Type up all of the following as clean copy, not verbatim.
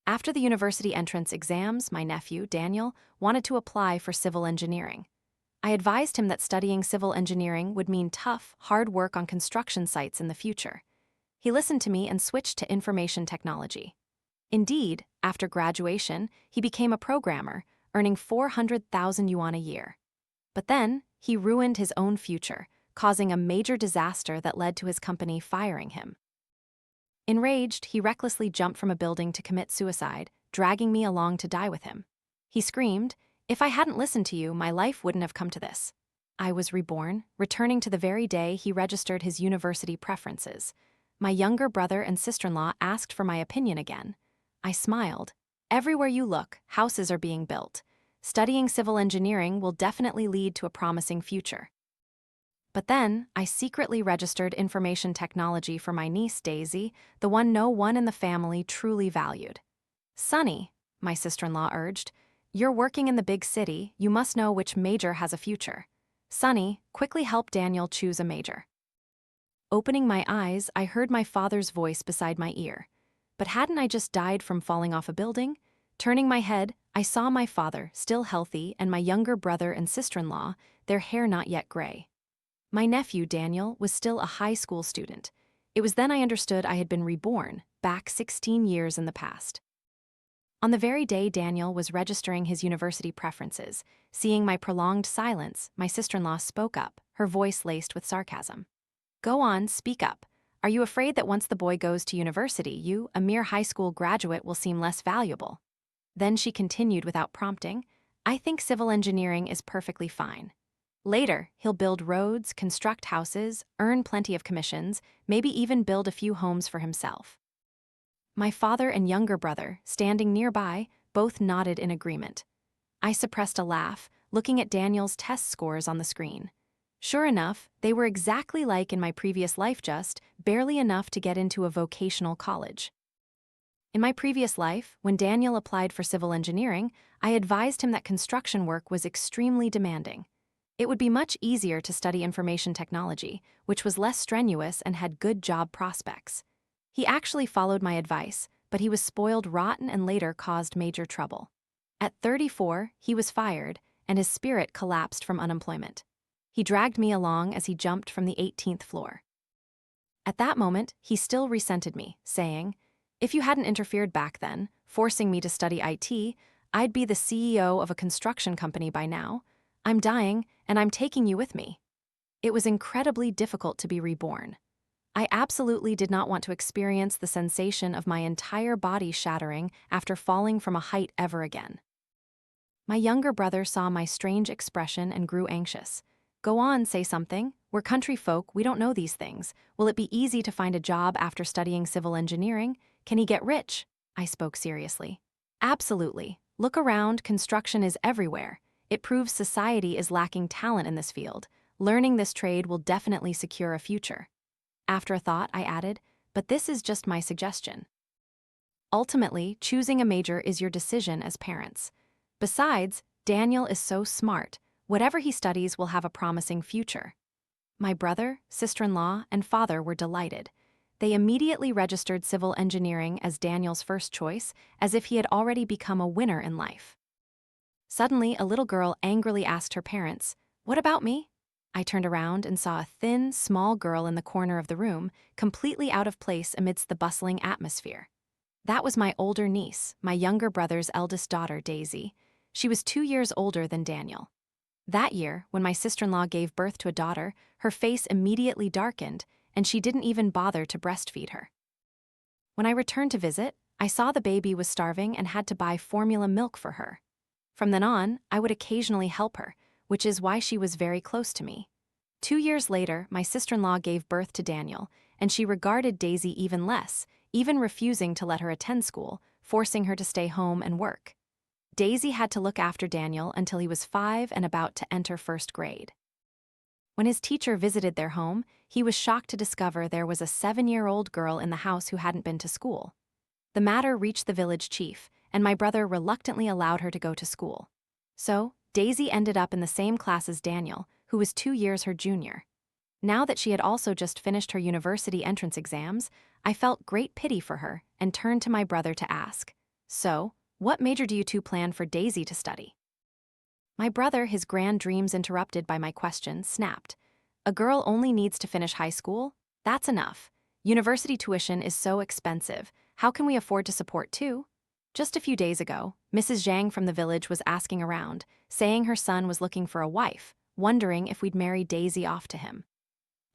After the university entrance exams, my nephew, Daniel, wanted to apply for civil engineering. I advised him that studying civil engineering would mean tough, hard work on construction sites in the future. He listened to me and switched to information technology. Indeed, after graduation, he became a programmer, earning 400,000 yuan a year. But then, he ruined his own future, causing a major disaster that led to his company firing him. Enraged, he recklessly jumped from a building to commit suicide, dragging me along to die with him. He screamed, "If I hadn't listened to you, my life wouldn't have come to this." I was reborn, returning to the very day he registered his university preferences. My younger brother and sister-in-law asked for my opinion again. I smiled. Everywhere you look, houses are being built. Studying civil engineering will definitely lead to a promising future. But then, I secretly registered information technology for my niece, Daisy, the one no one in the family truly valued. "Sonny," my sister-in-law urged, "you're working in the big city, you must know which major has a future. Sonny, quickly help Daniel choose a major." Opening my eyes, I heard my father's voice beside my ear. But hadn't I just died from falling off a building? Turning my head, I saw my father, still healthy, and my younger brother and sister-in-law, their hair not yet gray. My nephew, Daniel, was still a high school student. It was then I understood I had been reborn, back 16 years in the past. On the very day Daniel was registering his university preferences, seeing my prolonged silence, my sister-in-law spoke up, her voice laced with sarcasm. "Go on, speak up. Are you afraid that once the boy goes to university, you, a mere high school graduate, will seem less valuable?" Then she continued without prompting, "I think civil engineering is perfectly fine. Later, he'll build roads, construct houses, earn plenty of commissions, maybe even build a few homes for himself." My father and younger brother, standing nearby, both nodded in agreement. I suppressed a laugh, looking at Daniel's test scores on the screen. Sure enough, they were exactly like in my previous life, just barely enough to get into a vocational college. In my previous life, when Daniel applied for civil engineering, I advised him that construction work was extremely demanding. It would be much easier to study information technology, which was less strenuous and had good job prospects. He actually followed my advice, but he was spoiled rotten and later caused major trouble. At 34, he was fired, and his spirit collapsed from unemployment. He dragged me along as he jumped from the 18th floor. At that moment, he still resented me, saying, "If you hadn't interfered back then, forcing me to study IT, I'd be the CEO of a construction company by now. I'm dying, and I'm taking you with me." It was incredibly difficult to be reborn. I absolutely did not want to experience the sensation of my entire body shattering after falling from a height ever again. My younger brother saw my strange expression and grew anxious. "Go on, say something. We're country folk, we don't know these things. Will it be easy to find a job after studying civil engineering? Can he get rich?" I spoke seriously. "Absolutely. Look around, construction is everywhere. It proves society is lacking talent in this field. Learning this trade will definitely secure a future." After a thought, I added, "But this is just my suggestion. Ultimately, choosing a major is your decision as parents. Besides, Daniel is so smart. Whatever he studies will have a promising future." My brother, sister-in-law, and father were delighted. They immediately registered civil engineering as Daniel's first choice, as if he had already become a winner in life. Suddenly, a little girl angrily asked her parents, "What about me?" I turned around and saw a thin, small girl in the corner of the room, completely out of place amidst the bustling atmosphere. That was my older niece, my younger brother's eldest daughter, Daisy. She was 2 years older than Daniel. That year, when my sister-in-law gave birth to a daughter, her face immediately darkened, and she didn't even bother to breastfeed her. When I returned to visit, I saw the baby was starving and had to buy formula milk for her. From then on, I would occasionally help her, which is why she was very close to me. 2 years later, my sister-in-law gave birth to Daniel, and she regarded Daisy even less, even refusing to let her attend school, forcing her to stay home and work. Daisy had to look after Daniel until he was 5 and about to enter first grade. When his teacher visited their home, he was shocked to discover there was a 7-year-old girl in the house who hadn't been to school. The matter reached the village chief, and my brother reluctantly allowed her to go to school. So, Daisy ended up in the same class as Daniel, who was 2 years her junior. Now that she had also just finished her university entrance exams, I felt great pity for her and turned to my brother to ask, So, what major do you two plan for Daisy to study? My brother, his grand dreams interrupted by my question, snapped. A girl only needs to finish high school? That's enough. University tuition is so expensive. How can we afford to support two? Just a few days ago, Mrs. Zhang from the village was asking around, saying her son was looking for a wife, wondering if we'd marry Daisy off to him.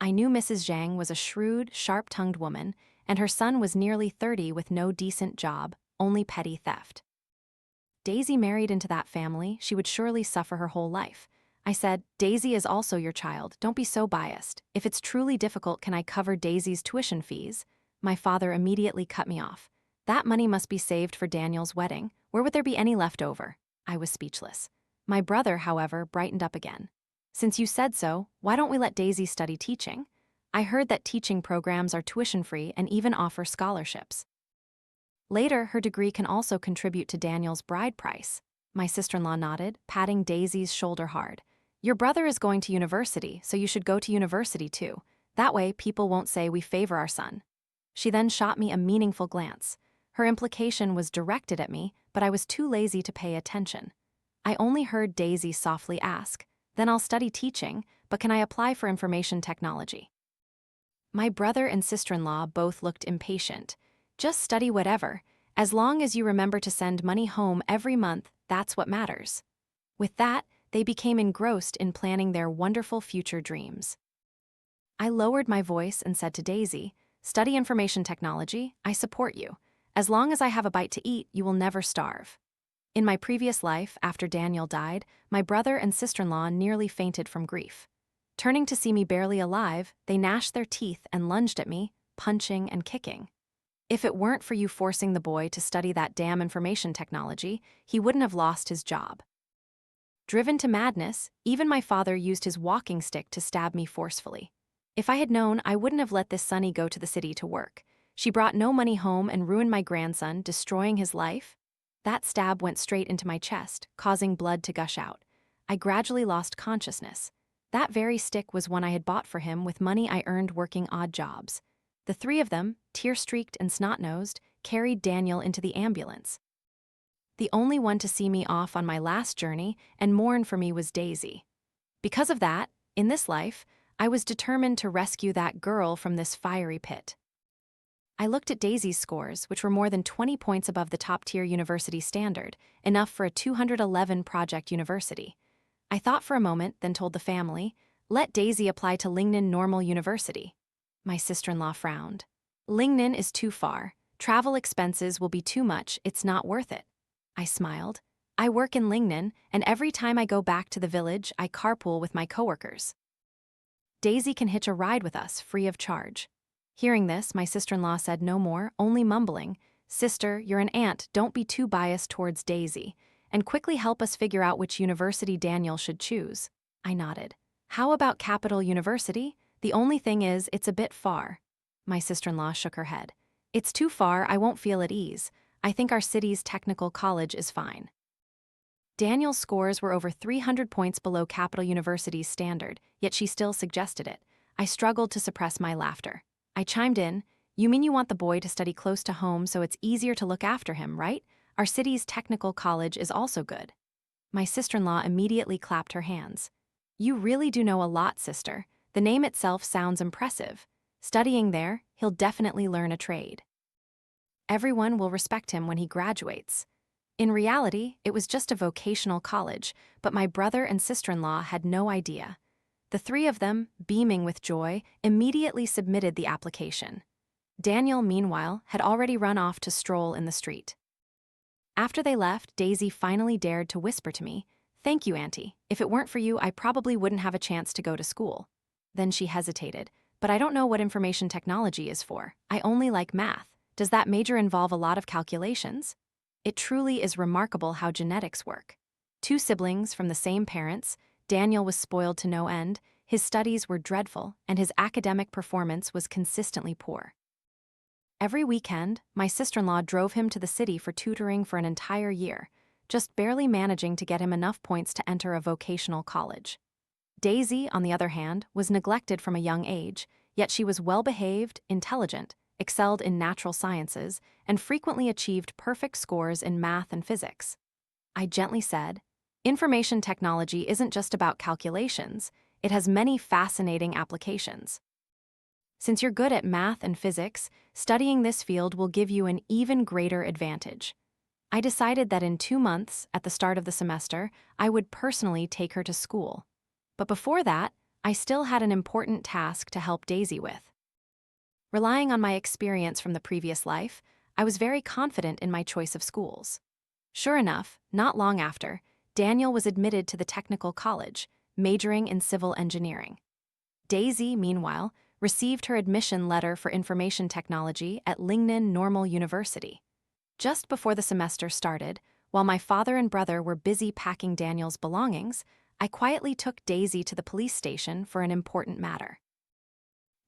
I knew Mrs. Zhang was a shrewd, sharp-tongued woman, and her son was nearly 30 with no decent job, only petty theft. Daisy married into that family, she would surely suffer her whole life. I said, Daisy is also your child, don't be so biased. If it's truly difficult, can I cover Daisy's tuition fees? My father immediately cut me off. That money must be saved for Daniel's wedding. Where would there be any left over? I was speechless. My brother, however, brightened up again. Since you said so, why don't we let Daisy study teaching? I heard that teaching programs are tuition-free and even offer scholarships. Later, her degree can also contribute to Daniel's bride price. My sister-in-law nodded, patting Daisy's shoulder hard. Your brother is going to university, so you should go to university too. That way, people won't say we favor our son. She then shot me a meaningful glance. Her implication was directed at me, but I was too lazy to pay attention. I only heard Daisy softly ask, then I'll study teaching, but can I apply for information technology? My brother and sister-in-law both looked impatient. Just study whatever. As long as you remember to send money home every month, that's what matters. With that, they became engrossed in planning their wonderful future dreams. I lowered my voice and said to Daisy, study information technology, I support you. As long as I have a bite to eat, you will never starve. In my previous life, after Daniel died, my brother and sister-in-law nearly fainted from grief. Turning to see me barely alive, they gnashed their teeth and lunged at me, punching and kicking. If it weren't for you forcing the boy to study that damn information technology, he wouldn't have lost his job. Driven to madness, even my father used his walking stick to stab me forcefully. If I had known, I wouldn't have let this Sunny go to the city to work. She brought no money home and ruined my grandson, destroying his life. That stab went straight into my chest, causing blood to gush out. I gradually lost consciousness. That very stick was one I had bought for him with money I earned working odd jobs. The three of them, tear-streaked and snot-nosed, carried Daniel into the ambulance. The only one to see me off on my last journey and mourn for me was Daisy. Because of that, in this life, I was determined to rescue that girl from this fiery pit. I looked at Daisy's scores, which were more than 20 points above the top-tier university standard, enough for a 211 project university. I thought for a moment, then told the family, let Daisy apply to Lingnan Normal University. My sister-in-law frowned. Lingnan is too far. Travel expenses will be too much, it's not worth it. I smiled. I work in Lingnan, and every time I go back to the village, I carpool with my coworkers. Daisy can hitch a ride with us, free of charge. Hearing this, my sister-in-law said no more, only mumbling, Sister, you're an aunt, don't be too biased towards Daisy, and quickly help us figure out which university Daniel should choose. I nodded. How about Capital University? The only thing is, it's a bit far. My sister-in-law shook her head. It's too far, I won't feel at ease. I think our city's technical college is fine. Daniel's scores were over 300 points below Capital University's standard, yet she still suggested it. I struggled to suppress my laughter. I chimed in, you mean you want the boy to study close to home so it's easier to look after him, right? Our city's technical college is also good. My sister-in-law immediately clapped her hands. You really do know a lot, sister. The name itself sounds impressive. Studying there, he'll definitely learn a trade. Everyone will respect him when he graduates. In reality, it was just a vocational college, but my brother and sister-in-law had no idea. The three of them, beaming with joy, immediately submitted the application. Daniel, meanwhile, had already run off to stroll in the street. After they left, Daisy finally dared to whisper to me, Thank you, Auntie. If it weren't for you, I probably wouldn't have a chance to go to school. Then she hesitated. But I don't know what information technology is for. I only like math. Does that major involve a lot of calculations? It truly is remarkable how genetics work. Two siblings from the same parents, Daniel was spoiled to no end, his studies were dreadful, and his academic performance was consistently poor. Every weekend, my sister-in-law drove him to the city for tutoring for an entire year, just barely managing to get him enough points to enter a vocational college. Daisy, on the other hand, was neglected from a young age, yet she was well-behaved, intelligent, excelled in natural sciences, and frequently achieved perfect scores in math and physics. I gently said, "Information technology isn't just about calculations, it has many fascinating applications. Since you're good at math and physics, studying this field will give you an even greater advantage." I decided that in 2 months, at the start of the semester, I would personally take her to school. But before that, I still had an important task to help Daisy with. Relying on my experience from the previous life, I was very confident in my choice of schools. Sure enough, not long after, Daniel was admitted to the technical college, majoring in civil engineering. Daisy, meanwhile, received her admission letter for information technology at Lingnan Normal University. Just before the semester started, while my father and brother were busy packing Daniel's belongings, I quietly took Daisy to the police station for an important matter.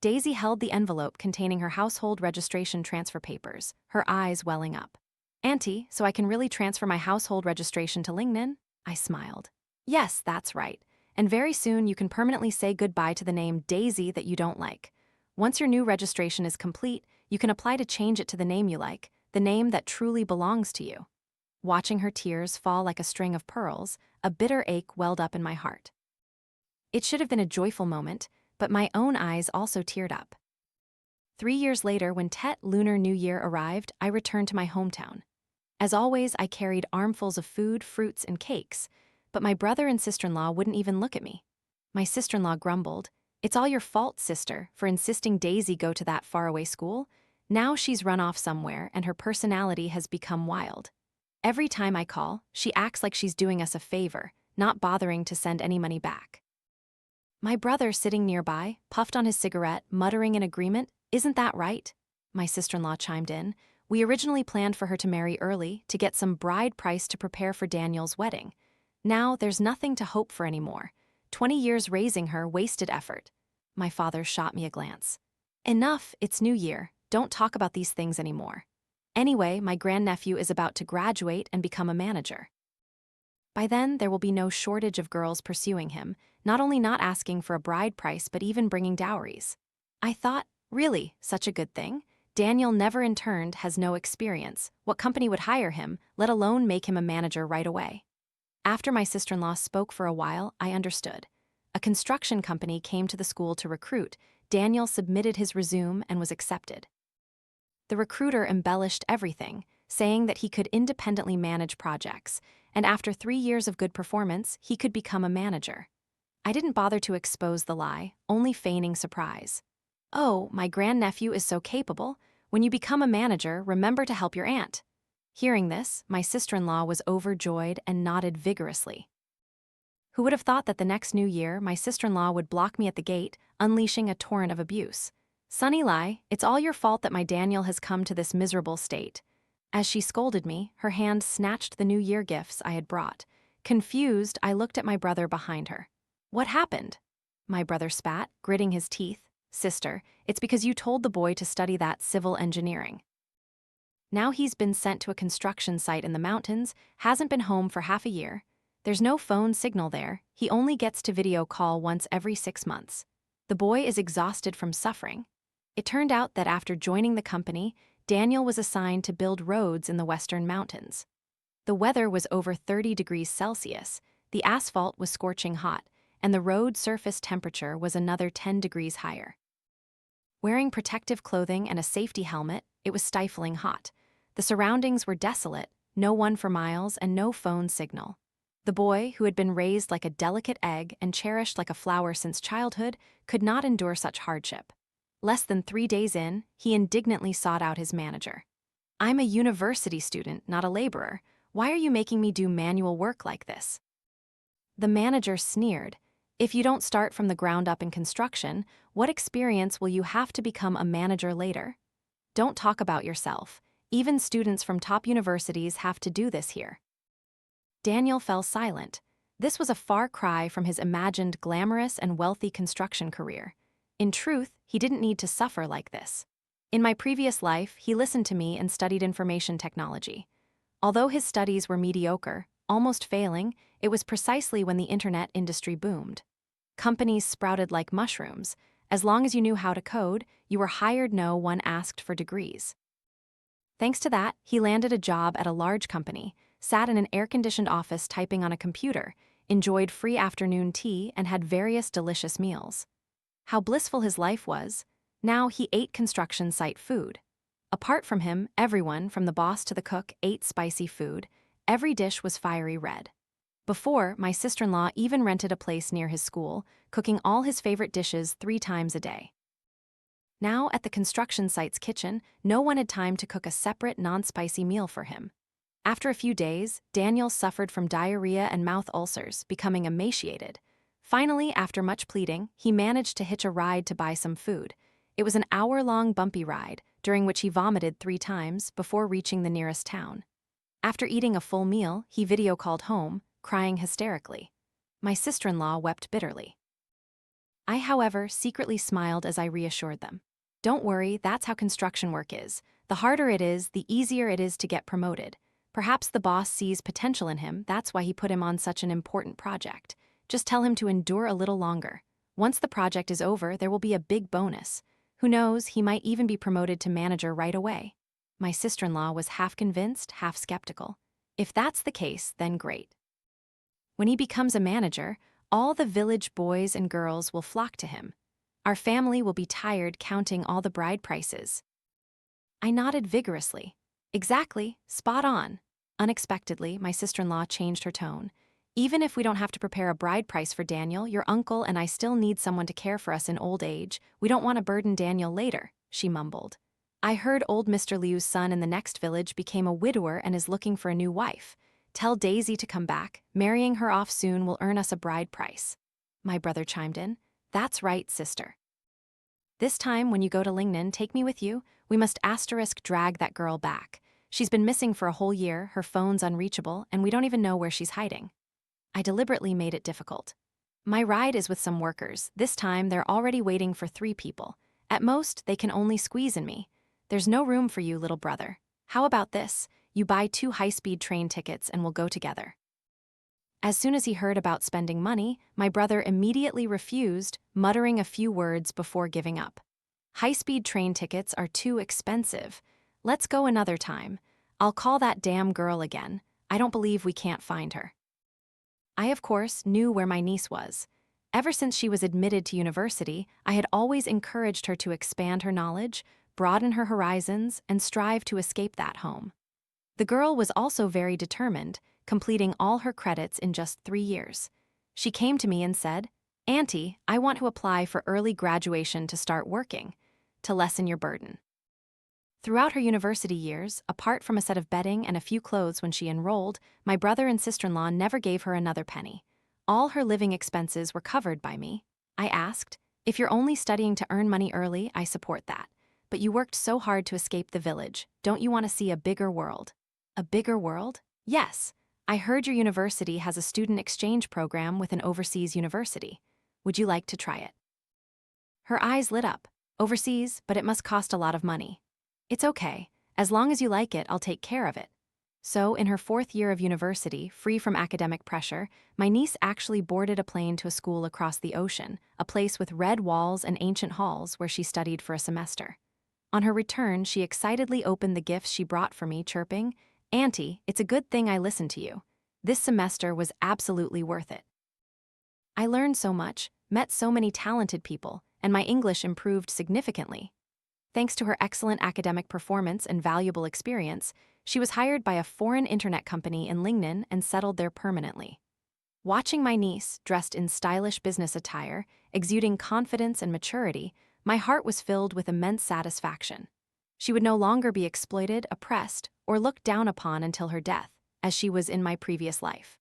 Daisy held the envelope containing her household registration transfer papers, her eyes welling up. "Auntie, so I can really transfer my household registration to Lingnan?" I smiled. "Yes, that's right. And very soon you can permanently say goodbye to the name Daisy that you don't like. Once your new registration is complete, you can apply to change it to the name you like, the name that truly belongs to you." Watching her tears fall like a string of pearls, a bitter ache welled up in my heart. It should have been a joyful moment, but my own eyes also teared up. 3 years later, when Tet Lunar New Year arrived, I returned to my hometown. As always, I carried armfuls of food, fruits, and cakes, but my brother and sister-in-law wouldn't even look at me. My sister-in-law grumbled, "It's all your fault, sister, for insisting Daisy go to that faraway school. Now she's run off somewhere and her personality has become wild. Every time I call, she acts like she's doing us a favor, not bothering to send any money back." My brother, sitting nearby, puffed on his cigarette, muttering in agreement, "Isn't that right?" My sister-in-law chimed in, "We originally planned for her to marry early to get some bride price to prepare for Daniel's wedding. Now there's nothing to hope for anymore. 20 years raising her, wasted effort." My father shot me a glance. "Enough, it's New Year. Don't talk about these things anymore. Anyway, my grandnephew is about to graduate and become a manager. By then, there will be no shortage of girls pursuing him, not only not asking for a bride price but even bringing dowries." I thought, really, such a good thing? Daniel never interned, has no experience. What company would hire him, let alone make him a manager right away? After my sister-in-law spoke for a while, I understood. A construction company came to the school to recruit. Daniel submitted his resume and was accepted. The recruiter embellished everything, saying that he could independently manage projects, and after 3 years of good performance, he could become a manager. I didn't bother to expose the lie, only feigning surprise. "Oh, my grandnephew is so capable. When you become a manager, remember to help your aunt." Hearing this, my sister-in-law was overjoyed and nodded vigorously. Who would have thought that the next New Year, my sister-in-law would block me at the gate, unleashing a torrent of abuse. "Sunny lie, it's all your fault that my Daniel has come to this miserable state." As she scolded me, her hand snatched the New Year gifts I had brought. Confused, I looked at my brother behind her. "What happened?" My brother spat, gritting his teeth. "Sister, it's because you told the boy to study that civil engineering. Now he's been sent to a construction site in the mountains, hasn't been home for half a year. There's no phone signal there, he only gets to video call once every 6 months. The boy is exhausted from suffering." It turned out that after joining the company, Daniel was assigned to build roads in the western mountains. The weather was over 30 degrees Celsius, the asphalt was scorching hot, and the road surface temperature was another 10 degrees higher. Wearing protective clothing and a safety helmet, it was stifling hot. The surroundings were desolate, no one for miles and no phone signal. The boy, who had been raised like a delicate egg and cherished like a flower since childhood, could not endure such hardship. Less than 3 days in, he indignantly sought out his manager. "I'm a university student, not a laborer. Why are you making me do manual work like this?" The manager sneered, "If you don't start from the ground up in construction, what experience will you have to become a manager later? Don't talk about yourself. Even students from top universities have to do this here." Daniel fell silent. This was a far cry from his imagined glamorous and wealthy construction career. In truth, he didn't need to suffer like this. In my previous life, he listened to me and studied information technology. Although his studies were mediocre, almost failing, it was precisely when the internet industry boomed. Companies sprouted like mushrooms. As long as you knew how to code, you were hired. No one asked for degrees. Thanks to that, he landed a job at a large company, sat in an air-conditioned office typing on a computer, enjoyed free afternoon tea, and had various delicious meals. How blissful his life was. Now he ate construction site food. Apart from him, everyone, from the boss to the cook, ate spicy food. Every dish was fiery red. Before, my sister-in-law even rented a place near his school, cooking all his favorite dishes 3 times a day. Now, at the construction site's kitchen, no one had time to cook a separate, non-spicy meal for him. After a few days, Daniel suffered from diarrhea and mouth ulcers, becoming emaciated. Finally, after much pleading, he managed to hitch a ride to buy some food. It was an hour-long bumpy ride, during which he vomited 3 times before reaching the nearest town. After eating a full meal, he video called home, crying hysterically. My sister-in-law wept bitterly. I, however, secretly smiled as I reassured them. Don't worry, that's how construction work is. The harder it is, the easier it is to get promoted. Perhaps the boss sees potential in him, that's why he put him on such an important project. Just tell him to endure a little longer. Once the project is over, there will be a big bonus. Who knows, he might even be promoted to manager right away. My sister-in-law was half convinced, half skeptical. If that's the case, then great. When he becomes a manager, all the village boys and girls will flock to him. Our family will be tired counting all the bride prices. I nodded vigorously. Exactly, spot on. Unexpectedly, my sister-in-law changed her tone. Even if we don't have to prepare a bride price for Daniel, your uncle and I still need someone to care for us in old age. We don't want to burden Daniel later, she mumbled. I heard old Mr. Liu's son in the next village became a widower and is looking for a new wife. Tell Daisy to come back. Marrying her off soon will earn us a bride price. My brother chimed in. That's right, sister. This time, when you go to Lingnan, take me with you. We must drag that girl back. She's been missing for a whole year, her phone's unreachable, and we don't even know where she's hiding. I deliberately made it difficult. My ride is with some workers. This time, they're already waiting for 3 people. At most, they can only squeeze in me. There's no room for you, little brother. How about this? You buy 2 high-speed train tickets and we'll go together. As soon as he heard about spending money, my brother immediately refused, muttering a few words before giving up. High-speed train tickets are too expensive. Let's go another time. I'll call that damn girl again. I don't believe we can't find her. I, of course, knew where my niece was. Ever since she was admitted to university, I had always encouraged her to expand her knowledge, broaden her horizons, and strive to escape that home. The girl was also very determined, completing all her credits in just 3 years. She came to me and said, "Auntie, I want to apply for early graduation to start working, to lessen your burden." Throughout her university years, apart from a set of bedding and a few clothes when she enrolled, my brother and sister-in-law never gave her another penny. All her living expenses were covered by me. I asked, "If you're only studying to earn money early, I support that. But you worked so hard to escape the village. Don't you want to see a bigger world?" A bigger world? Yes. I heard your university has a student exchange program with an overseas university. Would you like to try it? Her eyes lit up. Overseas, but it must cost a lot of money. It's okay. As long as you like it, I'll take care of it. So, in her 4th year of university, free from academic pressure, my niece actually boarded a plane to a school across the ocean, a place with red walls and ancient halls where she studied for a semester. On her return, she excitedly opened the gifts she brought for me, chirping, "Auntie, it's a good thing I listened to you. This semester was absolutely worth it." I learned so much, met so many talented people, and my English improved significantly. Thanks to her excellent academic performance and valuable experience, she was hired by a foreign internet company in Lingnan and settled there permanently. Watching my niece, dressed in stylish business attire, exuding confidence and maturity, my heart was filled with immense satisfaction. She would no longer be exploited, oppressed, or looked down upon until her death, as she was in my previous life.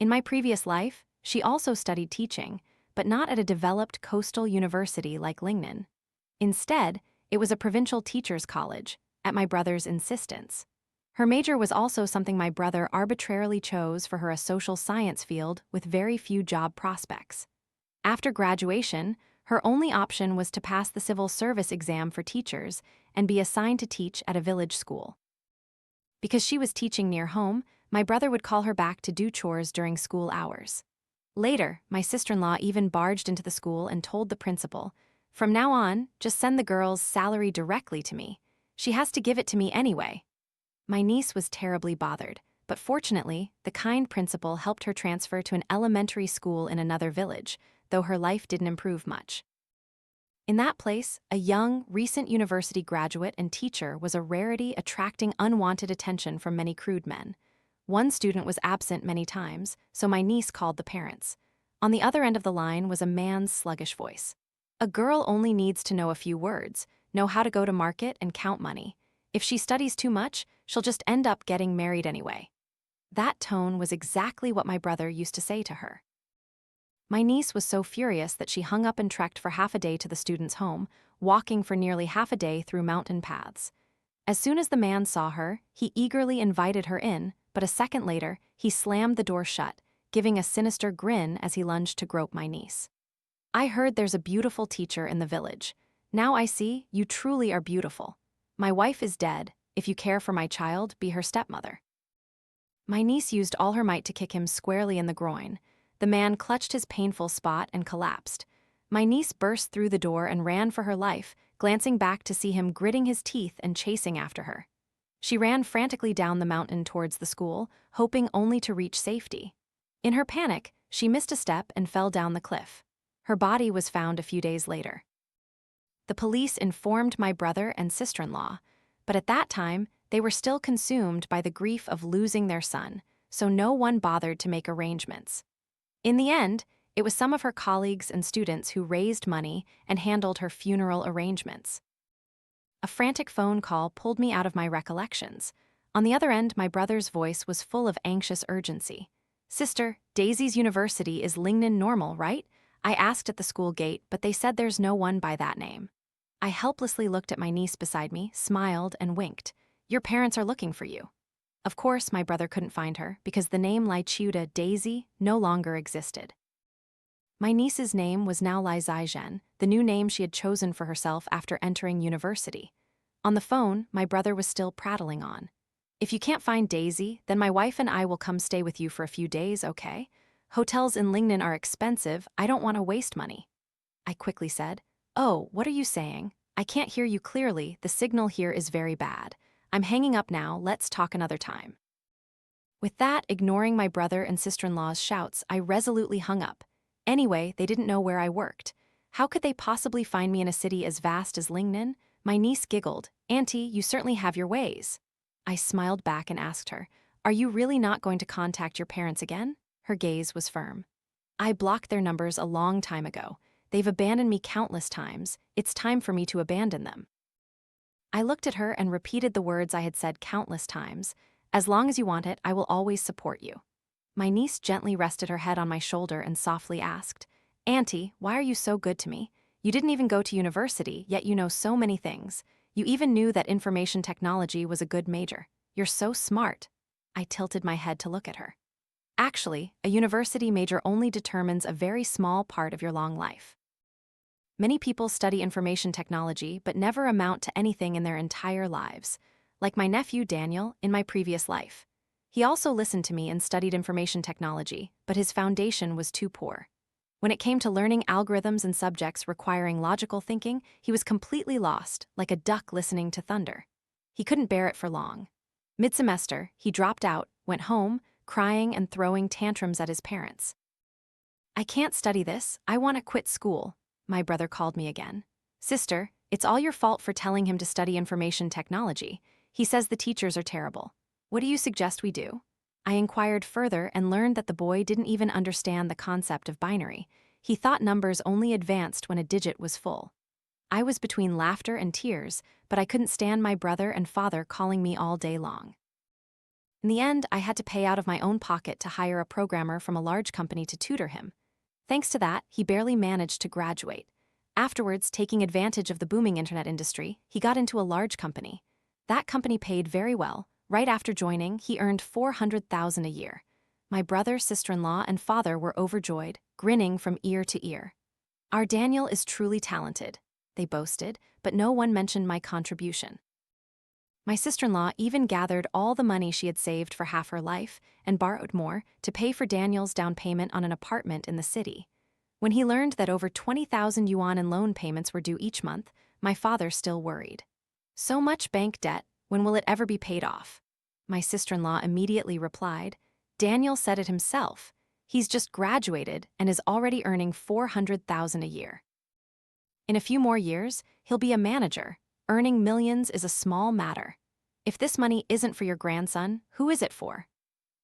In my previous life, she also studied teaching, but not at a developed coastal university like Lingnan. Instead, it was a provincial teachers' college, at my brother's insistence. Her major was also something my brother arbitrarily chose for her, a social science field with very few job prospects. After graduation, her only option was to pass the civil service exam for teachers and be assigned to teach at a village school. Because she was teaching near home, my brother would call her back to do chores during school hours. Later, my sister-in-law even barged into the school and told the principal, "From now on, just send the girl's salary directly to me. She has to give it to me anyway." My niece was terribly bothered, but fortunately, the kind principal helped her transfer to an elementary school in another village, though her life didn't improve much. In that place, a young, recent university graduate and teacher was a rarity, attracting unwanted attention from many crude men. One student was absent many times, so my niece called the parents. On the other end of the line was a man's sluggish voice. "A girl only needs to know a few words, know how to go to market and count money. If she studies too much, she'll just end up getting married anyway." That tone was exactly what my brother used to say to her. My niece was so furious that she hung up and trekked for half a day to the student's home, walking for nearly half a day through mountain paths. As soon as the man saw her, he eagerly invited her in, but a second later, he slammed the door shut, giving a sinister grin as he lunged to grope my niece. "I heard there's a beautiful teacher in the village. Now I see you truly are beautiful. My wife is dead. If you care for my child, be her stepmother." My niece used all her might to kick him squarely in the groin. The man clutched his painful spot and collapsed. My niece burst through the door and ran for her life, glancing back to see him gritting his teeth and chasing after her. She ran frantically down the mountain towards the school, hoping only to reach safety. In her panic, she missed a step and fell down the cliff. Her body was found a few days later. The police informed my brother and sister-in-law, but at that time, they were still consumed by the grief of losing their son, so no one bothered to make arrangements. In the end, it was some of her colleagues and students who raised money and handled her funeral arrangements. A frantic phone call pulled me out of my recollections. On the other end, my brother's voice was full of anxious urgency. "Sister, Daisy's university is Lingnan Normal, right? I asked at the school gate, but they said there's no one by that name." I helplessly looked at my niece beside me, smiled, and winked. "Your parents are looking for you." Of course, my brother couldn't find her, because the name Laichiuda Daisy no longer existed. My niece's name was now Lai Zaijian, the new name she had chosen for herself after entering university. On the phone, my brother was still prattling on. "If you can't find Daisy, then my wife and I will come stay with you for a few days, okay? Hotels in Lingnan are expensive, I don't want to waste money." I quickly said, "Oh, what are you saying? I can't hear you clearly, the signal here is very bad. I'm hanging up now, let's talk another time." With that, ignoring my brother and sister-in-law's shouts, I resolutely hung up. Anyway, they didn't know where I worked. How could they possibly find me in a city as vast as Lingnan? My niece giggled. "Auntie, you certainly have your ways." I smiled back and asked her, "Are you really not going to contact your parents again?" Her gaze was firm. "I blocked their numbers a long time ago. They've abandoned me countless times. It's time for me to abandon them." I looked at her and repeated the words I had said countless times. "As long as you want it, I will always support you." My niece gently rested her head on my shoulder and softly asked, "Auntie, why are you so good to me? You didn't even go to university, yet you know so many things. You even knew that information technology was a good major. You're so smart." I tilted my head to look at her. "Actually, a university major only determines a very small part of your long life. Many people study information technology but never amount to anything in their entire lives. Like my nephew Daniel in my previous life. He also listened to me and studied information technology, but his foundation was too poor. When it came to learning algorithms and subjects requiring logical thinking, he was completely lost, like a duck listening to thunder. He couldn't bear it for long. Mid-semester, he dropped out, went home, crying and throwing tantrums at his parents. "I can't study this, I want to quit school." My brother called me again. "Sister, it's all your fault for telling him to study information technology. He says the teachers are terrible. What do you suggest we do?" I inquired further and learned that the boy didn't even understand the concept of binary. He thought numbers only advanced when a digit was full. I was between laughter and tears, but I couldn't stand my brother and father calling me all day long. In the end, I had to pay out of my own pocket to hire a programmer from a large company to tutor him. Thanks to that, he barely managed to graduate. Afterwards, taking advantage of the booming internet industry, he got into a large company. That company paid very well. Right after joining, he earned $400,000 a year. My brother, sister-in-law, and father were overjoyed, grinning from ear to ear. "Our Daniel is truly talented," they boasted, but no one mentioned my contribution. My sister-in-law even gathered all the money she had saved for half her life and borrowed more to pay for Daniel's down payment on an apartment in the city. When he learned that over 20,000 yuan in loan payments were due each month, my father still worried. So much bank debt, when will it ever be paid off? My sister-in-law immediately replied, Daniel said it himself. He's just graduated and is already earning 400,000 a year. In a few more years, he'll be a manager. Earning millions is a small matter. If this money isn't for your grandson, who is it for?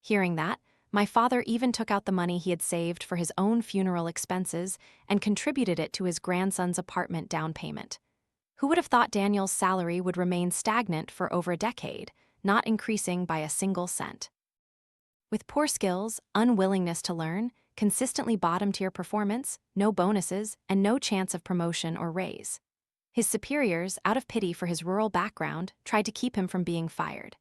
Hearing that, my father even took out the money he had saved for his own funeral expenses and contributed it to his grandson's apartment down payment. Who would have thought Daniel's salary would remain stagnant for over a decade, not increasing by a single cent? With poor skills, unwillingness to learn, consistently bottom-tier performance, no bonuses, and no chance of promotion or raise. His superiors, out of pity for his rural background, tried to keep him from being fired.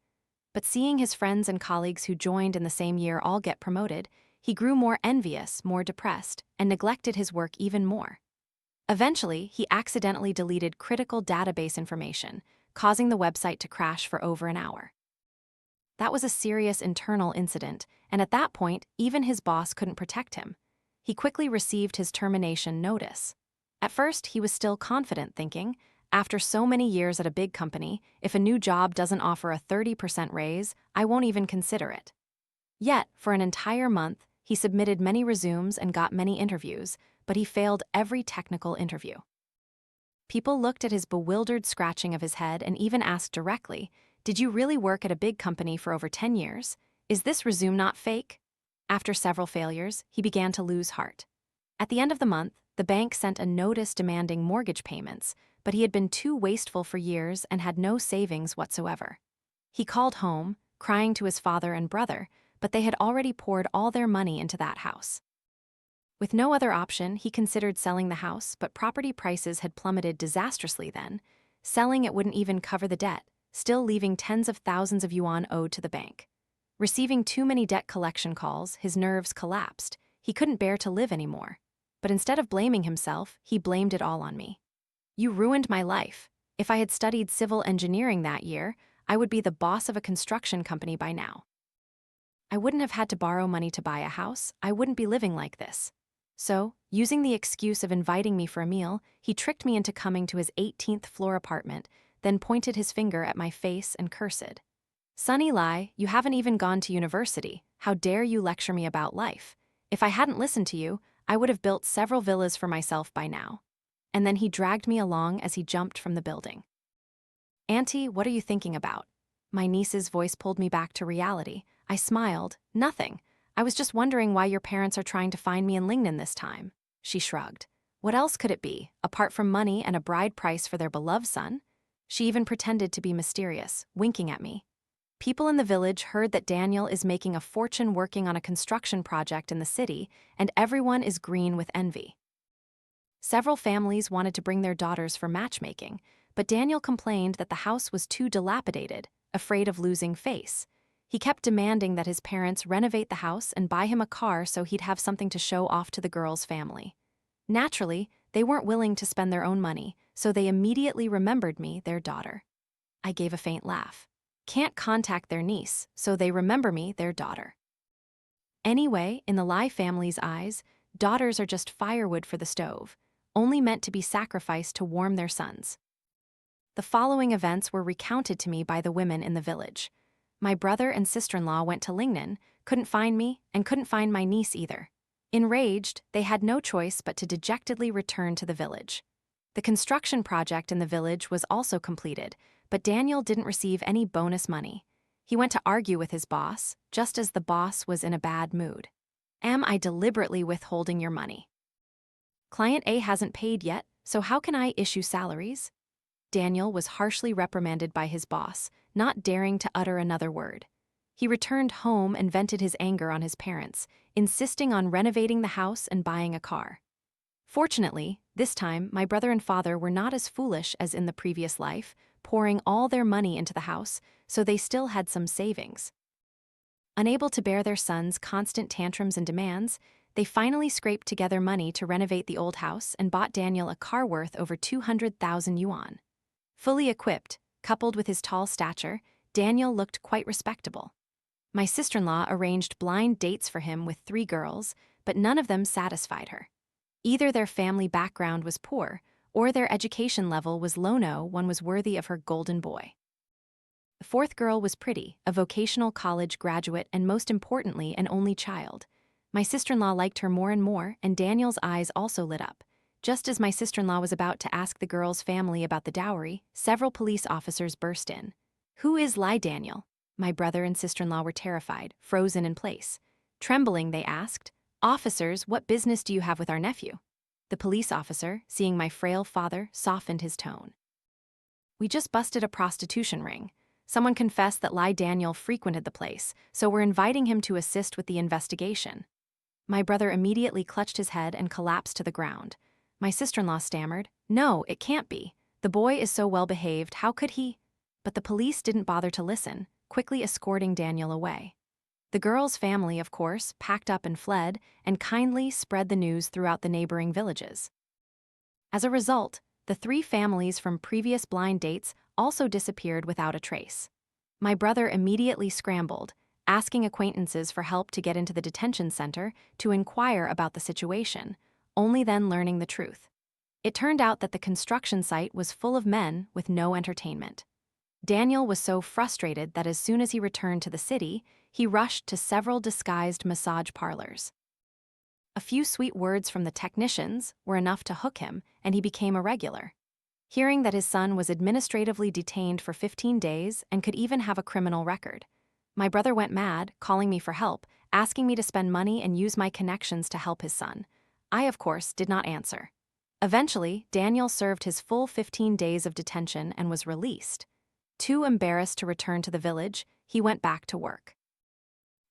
But seeing his friends and colleagues who joined in the same year all get promoted, he grew more envious, more depressed, and neglected his work even more. Eventually, he accidentally deleted critical database information, causing the website to crash for over an hour. That was a serious internal incident, and at that point, even his boss couldn't protect him. He quickly received his termination notice. At first, he was still confident, thinking, after so many years at a big company, if a new job doesn't offer a 30% raise, I won't even consider it. Yet, for an entire month, he submitted many resumes and got many interviews, but he failed every technical interview. People looked at his bewildered scratching of his head and even asked directly, "Did you really work at a big company for over 10 years? Is this resume not fake?" After several failures, he began to lose heart. At the end of the month, the bank sent a notice demanding mortgage payments, but he had been too wasteful for years and had no savings whatsoever. He called home, crying to his father and brother, but they had already poured all their money into that house. With no other option, he considered selling the house, but property prices had plummeted disastrously then. Selling it wouldn't even cover the debt, still leaving tens of thousands of yuan owed to the bank. Receiving too many debt collection calls, his nerves collapsed. He couldn't bear to live anymore. But instead of blaming himself, he blamed it all on me. "You ruined my life. If I had studied civil engineering that year, I would be the boss of a construction company by now. I wouldn't have had to borrow money to buy a house. I wouldn't be living like this." So, using the excuse of inviting me for a meal, he tricked me into coming to his 18th floor apartment, then pointed his finger at my face and cursed. "Sonny Lai, you haven't even gone to university. How dare you lecture me about life? If I hadn't listened to you, I would have built several villas for myself by now." And then he dragged me along as he jumped from the building. "Auntie, what are you thinking about?" My niece's voice pulled me back to reality. I smiled. "Nothing. I was just wondering why your parents are trying to find me in Lingnan this time." She shrugged. "What else could it be, apart from money and a bride price for their beloved son?" She even pretended to be mysterious, winking at me. "People in the village heard that Daniel is making a fortune working on a construction project in the city, and everyone is green with envy. Several families wanted to bring their daughters for matchmaking, but Daniel complained that the house was too dilapidated, afraid of losing face. He kept demanding that his parents renovate the house and buy him a car so he'd have something to show off to the girl's family. Naturally, they weren't willing to spend their own money, so they immediately remembered me, their daughter." I gave a faint laugh. "Can't contact their niece, so they remember me, their daughter." Anyway, in the Lai family's eyes, daughters are just firewood for the stove, only meant to be sacrificed to warm their sons. The following events were recounted to me by the women in the village. My brother and sister-in-law went to Lingnan, couldn't find me, and couldn't find my niece either. Enraged, they had no choice but to dejectedly return to the village. The construction project in the village was also completed, but Daniel didn't receive any bonus money. He went to argue with his boss, just as the boss was in a bad mood. "Am I deliberately withholding your money? Client A hasn't paid yet, so how can I issue salaries?" Daniel was harshly reprimanded by his boss, not daring to utter another word. He returned home and vented his anger on his parents, insisting on renovating the house and buying a car. Fortunately, this time, my brother and father were not as foolish as in the previous life, pouring all their money into the house, so they still had some savings. Unable to bear their son's constant tantrums and demands, they finally scraped together money to renovate the old house and bought Daniel a car worth over 200,000 yuan. Fully equipped, Coupled with his tall stature, Daniel looked quite respectable. My sister-in-law arranged blind dates for him with 3 girls, but none of them satisfied her. Either their family background was poor, or their education level was low. No one was worthy of her golden boy. The 4th girl was pretty, a vocational college graduate, and most importantly, an only child. My sister-in-law liked her more and more, and Daniel's eyes also lit up. Just as my sister-in-law was about to ask the girl's family about the dowry, several police officers burst in. "Who is Lie Daniel?" My brother and sister-in-law were terrified, frozen in place. Trembling, they asked, "Officers, what business do you have with our nephew?" The police officer, seeing my frail father, softened his tone. "We just busted a prostitution ring. Someone confessed that Lie Daniel frequented the place, so we're inviting him to assist with the investigation." My brother immediately clutched his head and collapsed to the ground. My sister-in-law stammered, "No, it can't be. The boy is so well behaved, how could he?" But the police didn't bother to listen, quickly escorting Daniel away. The girl's family, of course, packed up and fled, and kindly spread the news throughout the neighboring villages. As a result, the 3 families from previous blind dates also disappeared without a trace. My brother immediately scrambled, asking acquaintances for help to get into the detention center to inquire about the situation, only then learning the truth. It turned out that the construction site was full of men with no entertainment. Daniel was so frustrated that as soon as he returned to the city, he rushed to several disguised massage parlors. A few sweet words from the technicians were enough to hook him, and he became a regular. Hearing that his son was administratively detained for 15 days and could even have a criminal record, my brother went mad, calling me for help, asking me to spend money and use my connections to help his son. I, of course, did not answer. Eventually, Daniel served his full 15 days of detention and was released. Too embarrassed to return to the village, he went back to work.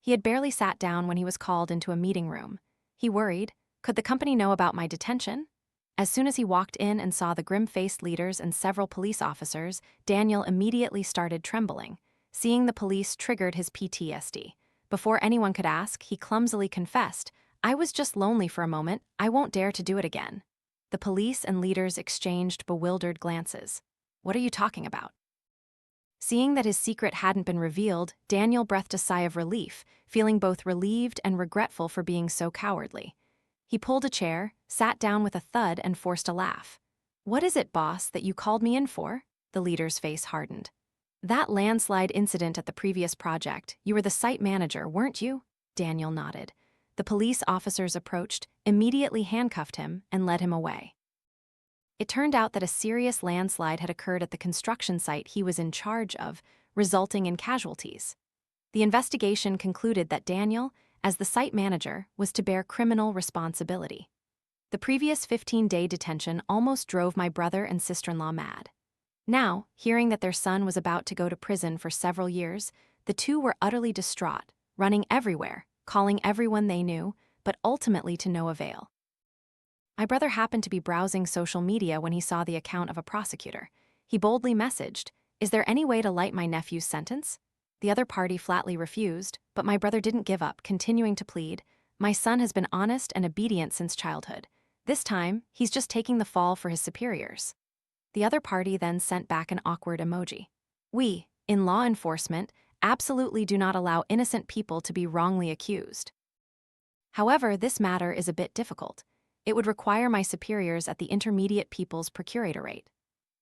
He had barely sat down when he was called into a meeting room. He worried, could the company know about my detention? As soon as he walked in and saw the grim-faced leaders and several police officers, Daniel immediately started trembling. Seeing the police triggered his PTSD. Before anyone could ask, he clumsily confessed, "I was just lonely for a moment, I won't dare to do it again." The police and leaders exchanged bewildered glances. "What are you talking about?" Seeing that his secret hadn't been revealed, Daniel breathed a sigh of relief, feeling both relieved and regretful for being so cowardly. He pulled a chair, sat down with a thud, and forced a laugh. "What is it, boss, that you called me in for?" The leader's face hardened. "That landslide incident at the previous project, you were the site manager, weren't you?" Daniel nodded. The police officers approached, immediately handcuffed him, and led him away. It turned out that a serious landslide had occurred at the construction site he was in charge of, resulting in casualties. The investigation concluded that Daniel, as the site manager, was to bear criminal responsibility. The previous 15-day detention almost drove my brother and sister-in-law mad. Now, hearing that their son was about to go to prison for several years, the two were utterly distraught, running everywhere, calling everyone they knew, but ultimately to no avail. My brother happened to be browsing social media when he saw the account of a prosecutor. He boldly messaged, "Is there any way to light my nephew's sentence?" The other party flatly refused, but my brother didn't give up, continuing to plead, "My son has been honest and obedient since childhood. This time, he's just taking the fall for his superiors." The other party then sent back an awkward emoji. "We, in law enforcement, absolutely do not allow innocent people to be wrongly accused. However, this matter is a bit difficult. It would require my superiors at the Intermediate People's Procuratorate."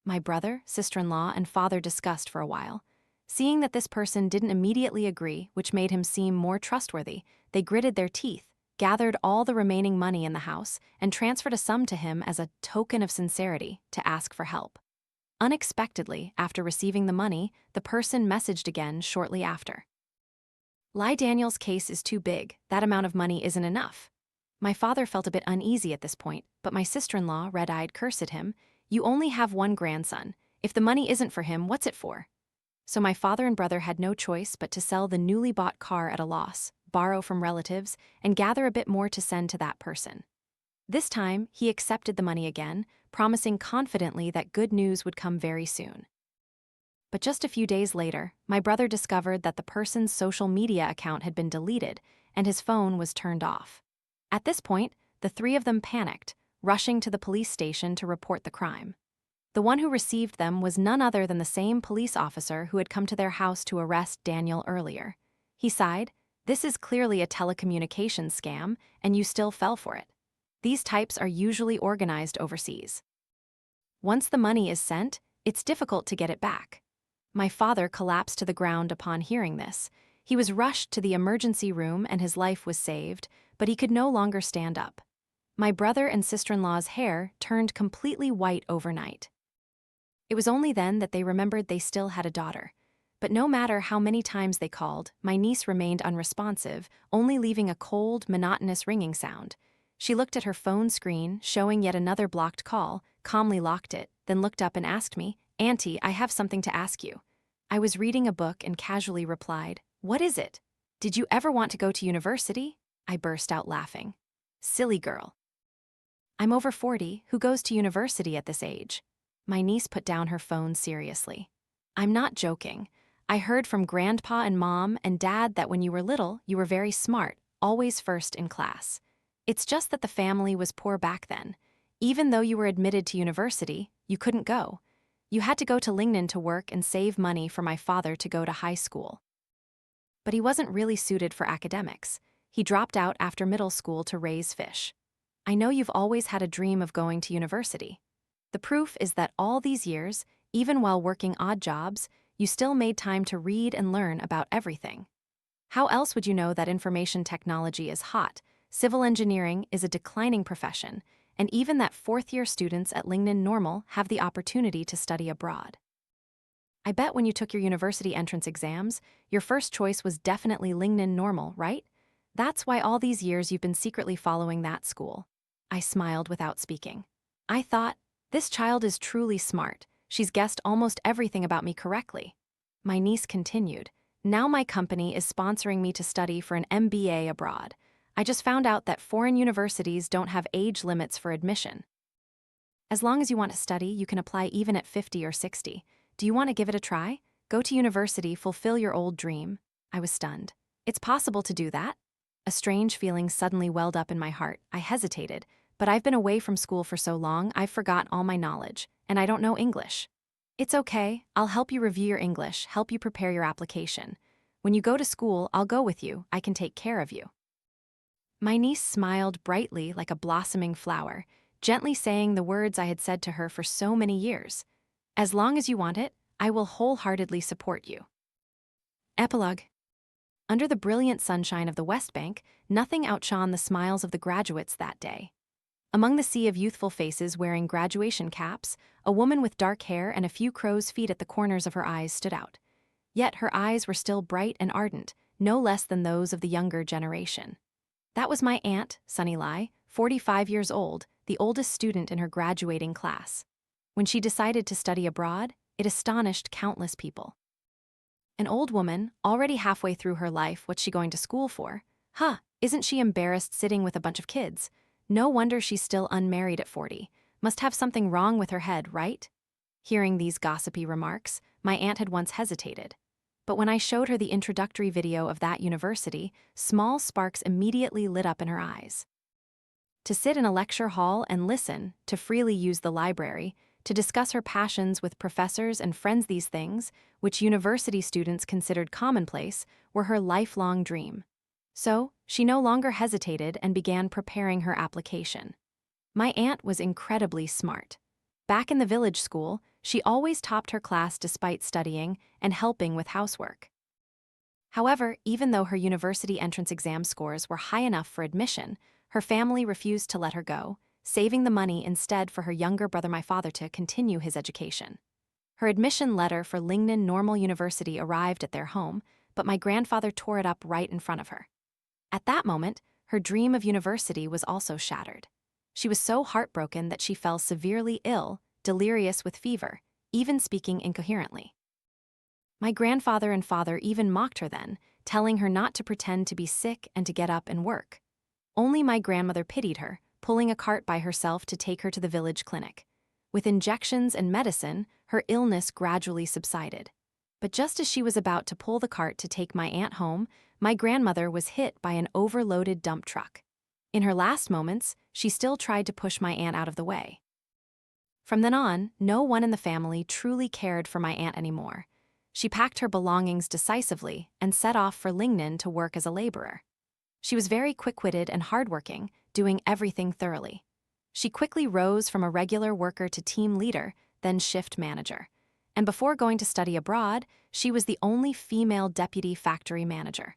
My brother, sister-in-law, and father discussed for a while. Seeing that this person didn't immediately agree, which made him seem more trustworthy, they gritted their teeth, gathered all the remaining money in the house, and transferred a sum to him as a token of sincerity to ask for help. Unexpectedly, after receiving the money, the person messaged again shortly after. "Lie Daniel's case is too big, that amount of money isn't enough." My father felt a bit uneasy at this point, but my sister-in-law red-eyed cursed him, "You only have one grandson. If the money isn't for him, what's it for?" So my father and brother had no choice but to sell the newly bought car at a loss, borrow from relatives, and gather a bit more to send to that person. This time, he accepted the money again, promising confidently that good news would come very soon. But just a few days later, my brother discovered that the person's social media account had been deleted, and his phone was turned off. At this point, the 3 of them panicked, rushing to the police station to report the crime. The one who received them was none other than the same police officer who had come to their house to arrest Daniel earlier. He sighed, "This is clearly a telecommunications scam, and you still fell for it. These types are usually organized overseas. Once the money is sent, it's difficult to get it back." My father collapsed to the ground upon hearing this. He was rushed to the emergency room and his life was saved, but he could no longer stand up. My brother and sister-in-law's hair turned completely white overnight. It was only then that they remembered they still had a daughter. But no matter how many times they called, my niece remained unresponsive, only leaving a cold, monotonous ringing sound. She looked at her phone screen, showing yet another blocked call, calmly locked it, then looked up and asked me, "Auntie, I have something to ask you." I was reading a book and casually replied, "What is it?" "Did you ever want to go to university?" I burst out laughing. "Silly girl. I'm over 40, who goes to university at this age?" My niece put down her phone seriously. "I'm not joking. I heard from Grandpa and Mom and Dad that when you were little, you were very smart, always first in class. It's just that the family was poor back then. Even though you were admitted to university, you couldn't go. You had to go to Lingnan to work and save money for my father to go to high school. But he wasn't really suited for academics. He dropped out after middle school to raise fish. I know you've always had a dream of going to university. The proof is that all these years, even while working odd jobs, you still made time to read and learn about everything. How else would you know that information technology is hot, civil engineering is a declining profession, and even that fourth-year students at Lingnan Normal have the opportunity to study abroad? I bet when you took your university entrance exams, your first choice was definitely Lingnan Normal, right? That's why all these years you've been secretly following that school." I smiled without speaking. I thought, "This child is truly smart. She's guessed almost everything about me correctly." My niece continued, "Now my company is sponsoring me to study for an MBA abroad. I just found out that foreign universities don't have age limits for admission. As long as you want to study, you can apply even at 50 or 60. Do you want to give it a try? Go to university, fulfill your old dream." I was stunned. "It's possible to do that?" A strange feeling suddenly welled up in my heart. I hesitated, but I've been away from school for so long, I've forgot all my knowledge, and I don't know English. "It's okay, I'll help you review your English, help you prepare your application. When you go to school, I'll go with you, I can take care of you." My niece smiled brightly like a blossoming flower, gently saying the words I had said to her for so many years. "As long as you want it, I will wholeheartedly support you." Epilogue. Under the brilliant sunshine of the West Bank, nothing outshone the smiles of the graduates that day. Among the sea of youthful faces wearing graduation caps, a woman with dark hair and a few crow's feet at the corners of her eyes stood out. Yet her eyes were still bright and ardent, no less than those of the younger generation. That was my aunt, Sunny Lai, 45 years old, the oldest student in her graduating class. When she decided to study abroad, it astonished countless people. An old woman, already halfway through her life, what's she going to school for? Isn't she embarrassed sitting with a bunch of kids? No wonder she's still unmarried at 40. Must have something wrong with her head, right? Hearing these gossipy remarks, my aunt had once hesitated. But when I showed her the introductory video of that university, small sparks immediately lit up in her eyes. To sit in a lecture hall and listen, to freely use the library, to discuss her passions with professors and friends, these things, which university students considered commonplace, were her lifelong dream. So, she no longer hesitated and began preparing her application. My aunt was incredibly smart. Back in the village school, she always topped her class despite studying and helping with housework. However, even though her university entrance exam scores were high enough for admission, her family refused to let her go, saving the money instead for her younger brother, my father, to continue his education. Her admission letter for Lingnan Normal University arrived at their home, but my grandfather tore it up right in front of her. At that moment, her dream of university was also shattered. She was so heartbroken that she fell severely ill, delirious with fever, even speaking incoherently. My grandfather and father even mocked her then, telling her not to pretend to be sick and to get up and work. Only my grandmother pitied her, pulling a cart by herself to take her to the village clinic. With injections and medicine, her illness gradually subsided. But just as she was about to pull the cart to take my aunt home, my grandmother was hit by an overloaded dump truck. In her last moments, she still tried to push my aunt out of the way. From then on, no one in the family truly cared for my aunt anymore. She packed her belongings decisively and set off for Lingnan to work as a laborer. She was very quick-witted and hardworking, doing everything thoroughly. She quickly rose from a regular worker to team leader, then shift manager. And before going to study abroad, she was the only female deputy factory manager.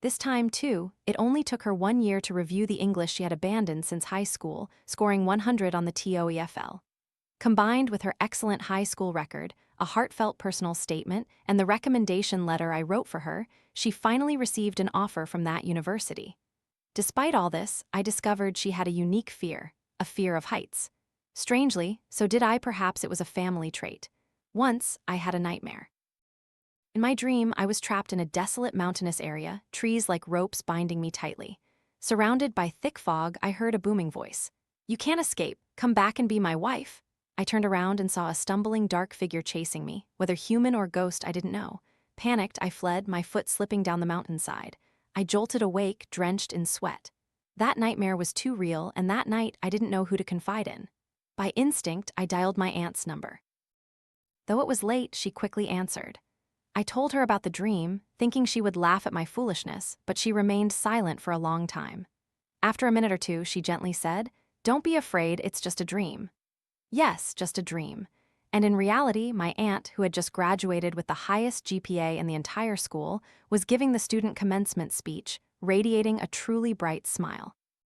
This time, too, it only took her 1 year to review the English she had abandoned since high school, scoring 100 on the TOEFL. Combined with her excellent high school record, a heartfelt personal statement, and the recommendation letter I wrote for her, she finally received an offer from that university. Despite all this, I discovered she had a unique fear, a fear of heights. Strangely, so did I. Perhaps it was a family trait. Once, I had a nightmare. In my dream, I was trapped in a desolate mountainous area, trees like ropes binding me tightly. Surrounded by thick fog, I heard a booming voice. "You can't escape. Come back and be my wife." I turned around and saw a stumbling dark figure chasing me, whether human or ghost I didn't know. Panicked, I fled, my foot slipping down the mountainside. I jolted awake, drenched in sweat. That nightmare was too real, and that night I didn't know who to confide in. By instinct, I dialed my aunt's number. Though it was late, she quickly answered. I told her about the dream, thinking she would laugh at my foolishness, but she remained silent for a long time. After a minute or two, she gently said, "Don't be afraid, it's just a dream." Yes, just a dream. And in reality, my aunt, who had just graduated with the highest GPA in the entire school, was giving the student commencement speech, radiating a truly bright smile.